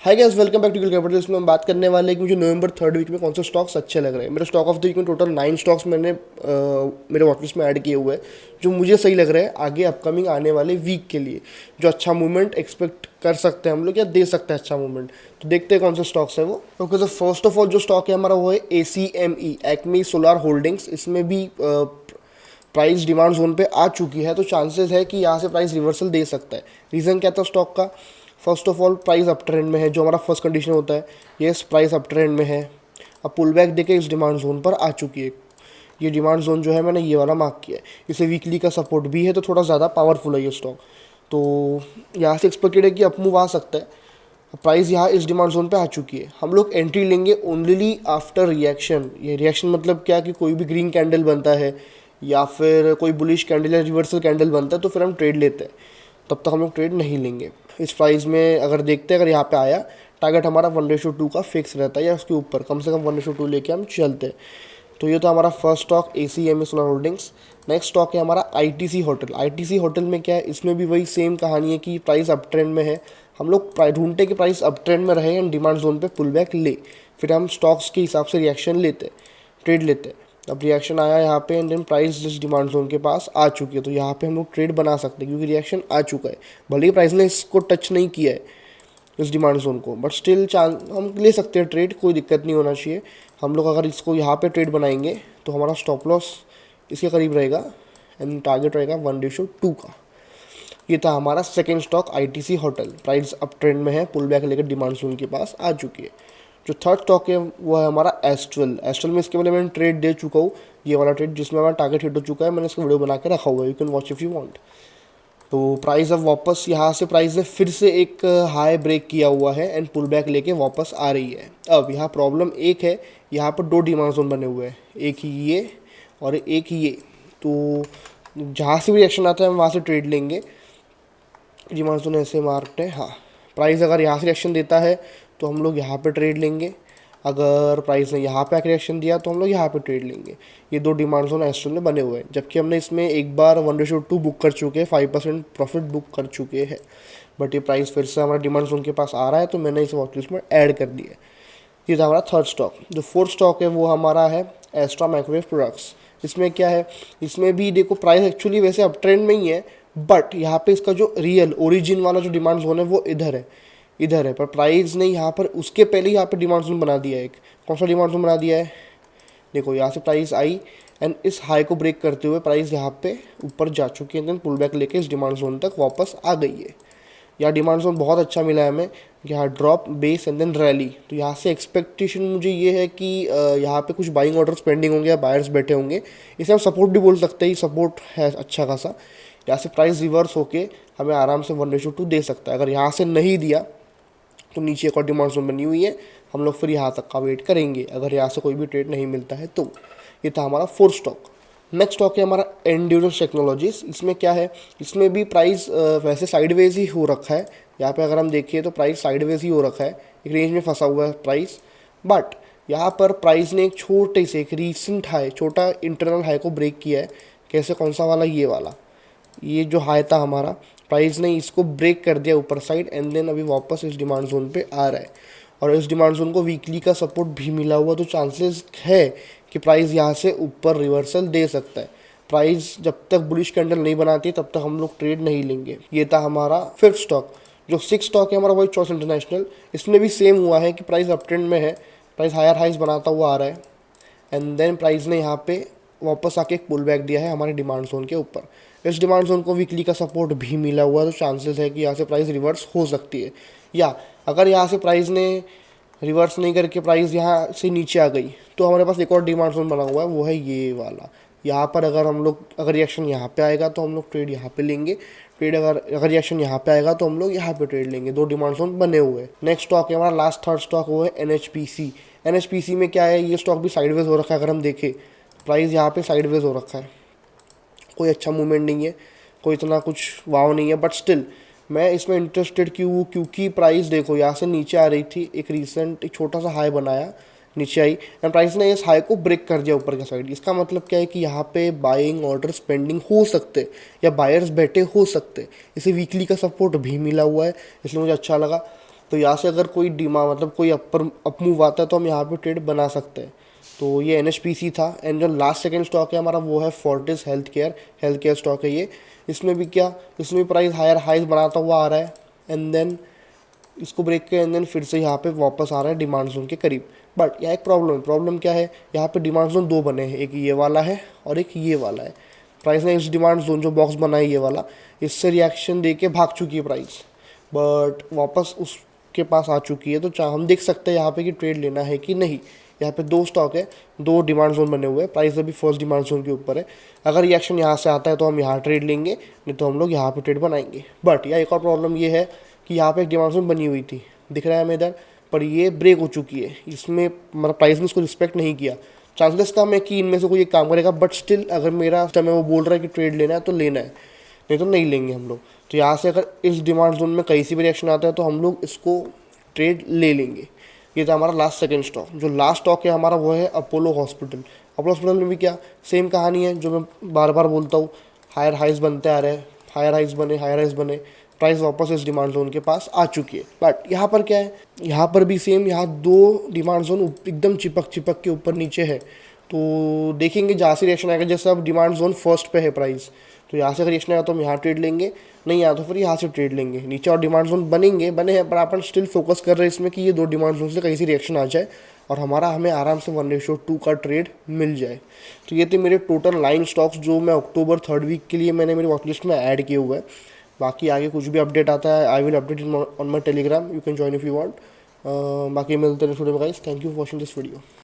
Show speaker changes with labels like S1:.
S1: Hi guys, welcome back to Gill capital. इसमें हम बात करने वाले हैं कि मुझे नवंबर थर्ड वीक में कौन से स्टॉक्स अच्छे लग रहे हैं। मेरे स्टॉक ऑफ द वीक में टोटल 9 स्टॉक्स मैंने मेरे वॉचलिस्ट में ऐड किए हुए हैं जो मुझे सही लग रहे हैं आगे अपकमिंग आने वाले वीक के लिए, जो अच्छा मूवमेंट एक्सपेक्ट कर सकते हैं हम लोग या दे सकते हैं अच्छा मूवमेंट। तो देखते हैं कौन से स्टॉक्स है वो। ओके, तो फर्स्ट ऑफ ऑल जो स्टॉक है हमारा वो है ACME, एक्मी सोलार होल्डिंग्स। इसमें भी प्राइस डिमांड जोन पे आ चुकी है, तो चांसेस है कि यहाँ से प्राइस रिवर्सल दे सकता है। रीज़न क्या था स्टॉक का? First of all price up trend में है, जो हमारा फर्स्ट कंडीशन होता है। यस, प्राइस अप ट्रेंड में है। अब पुल बैक देके इस डिमांड जोन पर आ चुकी है। ये डिमांड जोन जो है मैंने ये वाला मार्क किया है, इसे वीकली का सपोर्ट भी है, तो थोड़ा ज़्यादा पावरफुल है ये स्टॉक। तो यहाँ से एक्सपेक्टेड है कि अप मूव आ सकता है। प्राइस यहाँ इस डिमांड जोन पे आ चुकी है। हम लोग एंट्री लेंगे ओनली आफ्टर रिएक्शन। ये रिएक्शन मतलब क्या कि कोई भी ग्रीन कैंडल बनता है या फिर कोई बुलिश कैंडल या रिवर्सल कैंडल बनता है तो फिर हम ट्रेड लेते हैं, तब तक हम लोग ट्रेड नहीं लेंगे। इस प्राइस में अगर देखते हैं, अगर यहाँ पे आया, टारगेट हमारा 1:2 का फिक्स रहता है या उसके ऊपर कम से कम 1:2 लेके हम चलते हैं। तो ये तो हमारा first stock ACME solar holdings. Next stock है हमारा ITC होटल। ITC होटल में क्या है, इसमें भी वही सेम कहानी है कि प्राइस अप ट्रेंड में है। हम लोग ढूंढते कि प्राइस अप ट्रेंड में रहे एंड डिमांड जोन पे पुल बैक ले, फिर हम स्टॉक्स के हिसाब से रिएक्शन लेते, ट्रेड लेते। अब रिएक्शन आया यहाँ पे एंड देन प्राइस जिस डिमांड जोन के पास आ चुकी है, तो यहाँ पे हम लोग ट्रेड बना सकते हैं क्योंकि रिएक्शन आ चुका है। भले ही प्राइस ने इसको टच नहीं किया है इस डिमांड जोन को, बट स्टिल चांस हम ले सकते हैं ट्रेड, कोई दिक्कत नहीं होना चाहिए। हम लोग अगर इसको यहाँ पे ट्रेड बनाएंगे तो हमारा स्टॉप लॉस इसके करीब रहेगा एंड टारगेट रहेगा 1:2 का। ये था हमारा second stock ITC hotel. Price up trend में है, पुल बैक लेकर डिमांड जोन के पास आ चुकी है। जो थर्ड स्टॉक है वो है हमारा एस्ट्रल। एस्ट्रल में इसके पहले मैंने ट्रेड दे चुका हूँ, ये वाला ट्रेड जिसमें हमारा टारगेट हिट हो चुका है। मैंने इसका वीडियो बना के रखा हुआ है, you can watch if you want. तो प्राइस अब वापस यहाँ से प्राइस ने फिर से एक हाई ब्रेक किया हुआ है एंड पुल बैक लेके वापस आ रही है। अब यहाँ प्रॉब्लम एक है, यहाँ पर 2 डिमांड जोन बने हुए हैं, एक ही ये और एक ही ये। तो जहाँ से भी रिएक्शन आता है हम वहाँ से ट्रेड लेंगे। डिमांड जोन ऐसे मार्क्ड है। हाँ, प्राइस अगर यहाँ से रिएक्शन देता है तो हम लोग यहाँ पे ट्रेड लेंगे। अगर प्राइस ने यहाँ पे आके रिएक्शन दिया तो हम लोग यहाँ पे ट्रेड लेंगे। ये 2 डिमांड जोन एस्ट्रल में बने हुए हैं, जबकि हमने इसमें एक बार 1:2 बुक कर चुके हैं, 5% प्रॉफिट बुक कर चुके हैं। बट ये प्राइस फिर से हमारा डिमांड जोन के पास आ रहा है तो मैंने इसे वॉच लिस्ट में ऐड कर दिया है। ये था हमारा थर्ड स्टॉक। जो फोर्थ स्टॉक है वो हमारा है एस्ट्रा माइक्रोवेव प्रोडक्ट्स। इसमें क्या है, इसमें भी देखो प्राइस एक्चुअली वैसे अप ट्रेंड में ही है, बट यहाँ पे इसका जो रियल ओरिजिन वाला जो डिमांड जोन है वो इधर है, इधर है। पर प्राइस ने यहाँ पर उसके पहले ही यहाँ पे डिमांड जोन बना दिया है। एक कौन सा डिमांड जोन बना दिया है, देखो यहाँ से प्राइस आई एंड इस हाई को ब्रेक करते हुए प्राइस यहाँ पे ऊपर जा चुकी है, देन पुल बैक लेके इस डिमांड जोन तक वापस आ गई है। यहाँ डिमांड जोन बहुत अच्छा मिला है हमें, यहाँ drop base and then rally. तो यहाँ से एक्सपेक्टेशन मुझे ये है कि यहाँ पे कुछ बाइंग ऑर्डर्स पेंडिंग होंगे या बायर्स बैठे होंगे, इसे हम सपोर्ट भी बोल सकते हैं। सपोर्ट है अच्छा खासा। यहाँ से प्राइस रिवर्स होके हमें आराम से 1:2 दे सकता है। अगर यहाँ से नहीं दिया तो नीचे एक और डिमांड जोन बनी हुई है, हम लोग फिर यहाँ तक का वेट करेंगे अगर यहाँ से कोई भी ट्रेड नहीं मिलता है तो। ये था हमारा फोर्थ स्टॉक। नेक्स्ट स्टॉक है हमारा एंड्योरेंस टेक्नोलॉजीज। इसमें क्या है, इसमें भी प्राइस वैसे साइडवेज ही हो रखा है। यहाँ पे अगर हम देखिए तो प्राइस साइडवेज ही हो रखा है, एक रेंज में फंसा हुआ है प्राइस। बट यहाँ पर प्राइस ने एक छोटे से एक रीसेंट हाई, छोटा इंटरनल हाई को ब्रेक किया है। कैसे, कौन सा वाला, ये वाला, ये जो हाई था हमारा, प्राइस ने इसको ब्रेक कर दिया ऊपर साइड एंड देन अभी वापस इस डिमांड जोन पे आ रहा है। और इस डिमांड जोन को वीकली का सपोर्ट भी मिला हुआ, तो चांसेस है कि प्राइस यहाँ से ऊपर रिवर्सल दे सकता है। प्राइस जब तक बुलिश कैंडल नहीं बनाती तब तक हम लोग ट्रेड नहीं लेंगे। ये था हमारा फिफ्थ स्टॉक। जो सिक्स स्टॉक है हमारा वही चॉइस इंटरनेशनल। इसमें भी सेम हुआ है कि प्राइस अप ट्रेंड में है, प्राइस हायर हाइज बनाता हुआ आ रहा है एंड देन प्राइस ने यहाँ पे वापस आके एक पुल बैक दिया है हमारे डिमांड जोन के ऊपर। इस डिमांड जोन को वीकली का सपोर्ट भी मिला हुआ है, तो चांसेस है कि यहाँ से प्राइस रिवर्स हो सकती है। या अगर यहाँ से प्राइस ने रिवर्स नहीं करके प्राइस यहाँ से नीचे आ गई तो हमारे पास एक और डिमांड जोन बना हुआ है, वो है ये वाला। यहाँ पर अगर हम लोग, अगर रिएक्शन यहाँ पे आएगा तो हम लोग ट्रेड यहाँ पे लेंगे। ट्रेड अगर रिएक्शन यहाँ पे आएगा तो हम लोग यहाँ पे ट्रेड लेंगे। 2 डिमांड जोन बने हुए हैं। नेक्स्ट स्टॉक है हमारा लास्ट थर्ड स्टॉक, वो है NHPC। NHPC में क्या है, ये स्टॉक भी साइडवेज हो रखा है। अगर हम देखें प्राइस यहाँ पे साइडवेज हो रखा है, कोई अच्छा मूवमेंट नहीं है, कोई इतना कुछ वाव नहीं है, बट स्टिल मैं इसमें इंटरेस्टेड क्यों हूँ, क्योंकि प्राइस देखो यहाँ से नीचे आ रही थी, एक रीसेंट एक छोटा सा हाई बनाया, नीचे आई एंड प्राइस ने इस हाई को ब्रेक कर दिया ऊपर का साइड। इसका मतलब क्या है कि यहाँ पे बाइंग ऑर्डर पेंडिंग हो सकते या बायर्स बैठे हो सकते। इसे वीकली का सपोर्ट भी मिला हुआ है, इसलिए मुझे अच्छा लगा। तो यहाँ से अगर कोई डिमा मतलब कोई अप मूव आता है तो हम यहाँ पे ट्रेड बना सकते हैं। तो ये NHPC था। एंड जो लास्ट सेकंड स्टॉक है हमारा वो है फोर्टिस हेल्थ केयर स्टॉक है ये। इसमें भी क्या, इसमें भी प्राइस हायर हाइज बनाता हुआ आ रहा है, एंड देन इसको ब्रेक के एंड देन फिर से यहाँ पे वापस आ रहा है डिमांड जोन के करीब। बट यहाँ एक प्रॉब्लम क्या है, यहाँ पे डिमांड जोन दो बने हैं, एक ये वाला है और एक ये वाला है। प्राइस ने इस डिमांड जोन जो बॉक्स बना है ये वाला, इससे रिएक्शन दे के भाग चुकी है प्राइस, बट वापस उसके पास आ चुकी है। तो चाहे हम देख सकते हैं यहाँ पे कि ट्रेड लेना है कि नहीं। यहाँ पे दो स्टॉक है, दो डिमांड जोन बने हुए हैं, प्राइस अभी फर्स्ट डिमांड जोन के ऊपर है। अगर रिएक्शन यहाँ से आता है तो हम यहाँ ट्रेड लेंगे, नहीं तो हम लोग यहाँ पे ट्रेड बनाएंगे। बट यहाँ एक और प्रॉब्लम ये है कि यहाँ पे एक डिमांड जोन बनी हुई थी, दिख रहा है हमें इधर, पर ये ब्रेक हो चुकी है। इसमें मतलब प्राइस ने उसको रिस्पेक्ट नहीं किया। चांसलेस कम है कि इनमें से कोई एक काम करेगा, बट स्टिल अगर मेरा सिस्टम है वो बोल रहा है कि ट्रेड लेना है तो लेना है, नहीं तो नहीं लेंगे हम लोग। तो यहाँ से अगर इस डिमांड जोन में कहीं से भी रिएक्शन आता है तो हम लोग इसको ट्रेड ले लेंगे। ये था हमारा लास्ट सेकंड स्टॉक। जो लास्ट स्टॉक है हमारा वो है अपोलो हॉस्पिटल। अपोलो हॉस्पिटल में भी क्या सेम कहानी है जो मैं बार बार बोलता हूँ, हायर हाइज बनते आ रहे हैं, हायर हाइज बने, प्राइस वापस इस डिमांड जोन के पास आ चुकी है। बट यहाँ पर क्या है, यहाँ पर भी सेम, यहाँ दो डिमांड जोन एकदम चिपक के ऊपर नीचे है। तो देखेंगे जहाँ से रिएक्शन आएगा, जैसे अब डिमांड जोन फर्स्ट पे है प्राइस, तो यहाँ से अगर रिएक्शन आया तो हम यहाँ ट्रेड लेंगे, नहीं आया तो फिर यहाँ से ट्रेड लेंगे। नीचे और डिमांड जोन बने हैं, पर अपन स्टिल फोकस कर रहे हैं इसमें कि ये दो डिमांड जोन से कहीं से रिएक्शन आ जाए और हमें आराम से 1:2 का ट्रेड मिल जाए। तो ये थे मेरे टोटल 9 स्टॉक्स जो मैं अक्टूबर 3rd वीक के लिए मैंने मेरी वॉच लिस्ट में ऐड किए हुए हैं। बाकी आगे कुछ भी अपडेट आता है I will update in on my Telegram, you can join if you want. बाकी मिलते हैं वीडियो में guys, thank you for watching this video.